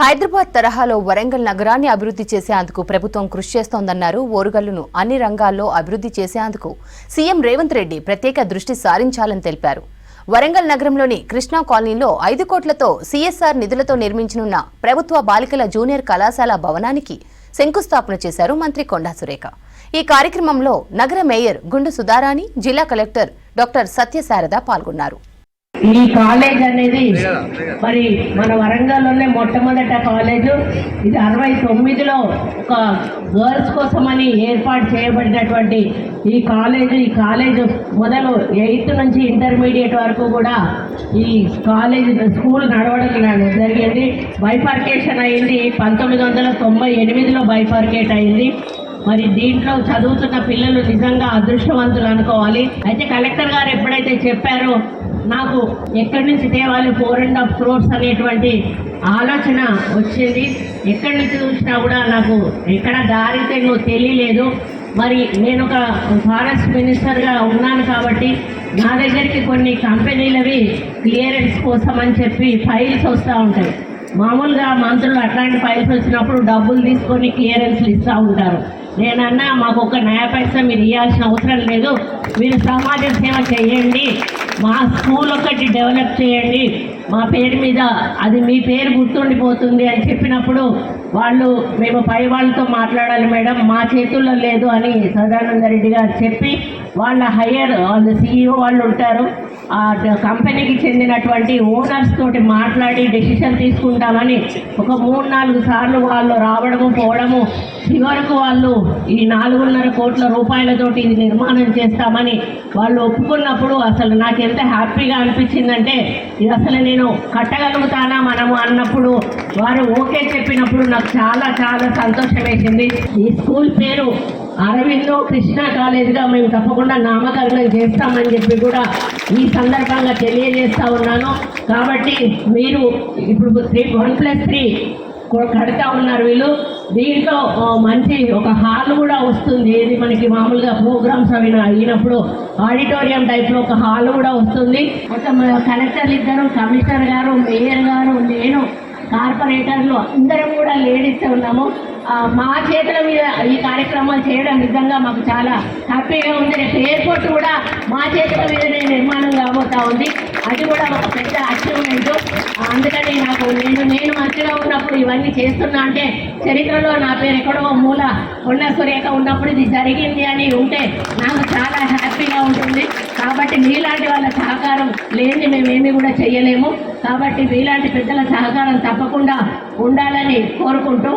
హైదరాబాద్ తరహాలో వరంగల్ నగరాన్ని అభివృద్ధి చేసేందుకు ప్రభుత్వం కృషి చేస్తోందన్నారు. ఓరుగల్లును అన్ని రంగాల్లో అభివృద్ధి చేసేందుకు సీఎం రేవంత్ రెడ్డి ప్రత్యేక దృష్టి సారించాలని తెలిపారు. వరంగల్ నగరంలోని కృష్ణా కాలనీలో 5 కోట్లతో సీఎస్ఆర్ నిధులతో నిర్మించనున్న ప్రభుత్వ బాలికల జూనియర్ కళాశాల భవనానికి శంకుస్థాపన చేశారు మంత్రి కొండా సురేఖ. ఈ కార్యక్రమంలో నగర మేయర్ గుండు సుధారాణి, జిల్లా కలెక్టర్ డాక్టర్ సత్యశారద పాల్గొన్నారు. ఈ కాలేజ్ అనేది మరి మన వరంగల్లోనే మొట్టమొదట కాలేజు. ఇది 69లో ఒక గర్ల్స్ కోసమని ఏర్పాటు చేయబడినటువంటి ఈ కాలేజ్ మొదలు 8th నుంచి ఇంటర్మీడియట్ వరకు కూడా ఈ కాలేజ్ స్కూల్ నడవడం జరిగింది. బైఫర్కేషన్ అయింది 1998లో బైఫర్కేట్ అయింది. మరి దీంట్లో చదువుతున్న పిల్లలు నిజంగా అదృష్టవంతులు అనుకోవాలి. అయితే కలెక్టర్ గారు ఎప్పుడైతే చెప్పారో నాకు ఎక్కడి నుంచి తేవాలి 4.5 crores అనేటువంటి ఆలోచన వచ్చింది. ఎక్కడి నుంచి చూసినా కూడా నాకు ఎక్కడ దారి తెలియలేదు. మరి నేను ఒక ఫారెస్ట్ మినిస్టర్గా ఉన్నాను కాబట్టి నా దగ్గరికి కొన్ని కంపెనీలవి క్లియరెన్స్ కోసం అని చెప్పి ఫైల్స్ వస్తూ ఉంటాయి. మామూలుగా మంత్రులు అట్లాంటి ఫైల్స్ వచ్చినప్పుడు డబ్బులు తీసుకొని క్లియరెన్స్లు ఇస్తూ ఉంటారు. నేనన్నా మాకు ఒక నయా పైసా మీరు ఇవ్వాల్సిన అవసరం లేదు, మీరు సమాజ సేవ చేయండి, మా స్కూల్ ఒకటి డెవలప్ చేయండి, మా పేరు మీద అది మీ పేరు గుర్తుండిపోతుంది అని చెప్పినప్పుడు వాళ్ళు మేము పై వాళ్ళతో మాట్లాడాలి మేడం, మా చేతుల్లో లేదు అని సదానంద రెడ్డి గారు చెప్పి వాళ్ళ వాళ్ళు CEO వాళ్ళు ఉంటారు, ఆ కంపెనీకి చెందినటువంటి ఓనర్స్ తోటి మాట్లాడి డెసిషన్ తీసుకుంటామని ఒక 3-4 సార్లు వాళ్ళు రావడము పోవడము, చివరకు వాళ్ళు ఈ 4.5 కోట్ల రూపాయలతోటి ఇది నిర్మాణం చేస్తామని వాళ్ళు ఒప్పుకున్నప్పుడు అసలు నాకు ఎంత హ్యాపీగా అనిపించిందంటే ఇది అసలు నేను కట్టగలుగుతానా మనము అన్నప్పుడు వారు ఓకే చెప్పినప్పుడు నాకు చాలా చాలా సంతోషం వేసింది. ఈ స్కూల్ పేరు అరవిందో కృష్ణా కాలేజ్గా మేము తప్పకుండా నామకరణం చేస్తామని చెప్పి కూడా ఈ సందర్భంగా తెలియజేస్తా ఉన్నాను. కాబట్టి మీరు ఇప్పుడు 1+3 కడతా ఉన్నారు వీళ్ళు. దీంట్లో మంచి ఒక హాల్ కూడా వస్తుంది. ఇది మనకి మామూలుగా ప్రోగ్రామ్స్ అవి అయినప్పుడు ఆడిటోరియం టైప్లో ఒక హాల్ కూడా వస్తుంది. మొత్తం కలెక్టర్లు ఇద్దరు, కమిషనర్ గారు, మేయర్ గారు, నేను, కార్పొరేటర్లు అందరం కూడా లేడీస్ ఉన్నాము. మా చేతుల మీద ఈ కార్యక్రమాలు చేయడం నిజంగా మాకు చాలా హ్యాపీగా ఉంది. రేపు ఎయిర్పోర్ట్ కూడా మా చేతుల మీదనే నిర్మాణం కాబోతా ఉంది. అది కూడా ఒక పెద్ద అచీవ్మెంట్. అందుకని నాకు నేను మంచిగా ఉన్నప్పుడు ఇవన్నీ చేస్తున్నా అంటే చరిత్రలో నా పేరు ఎక్కడో మూల కొండా సురేఖ ఉన్నప్పుడు ఇది జరిగింది అని ఉంటే నాకు చాలా హ్యాపీగా ఉంటుంది. కాబట్టి మీలాంటి వాళ్ళ సహకారం లేని మేమేమీ కూడా చేయలేము. కాబట్టి మీలాంటి పెద్దల సహకారం తప్పకుండా ఉండాలని కోరుకుంటూ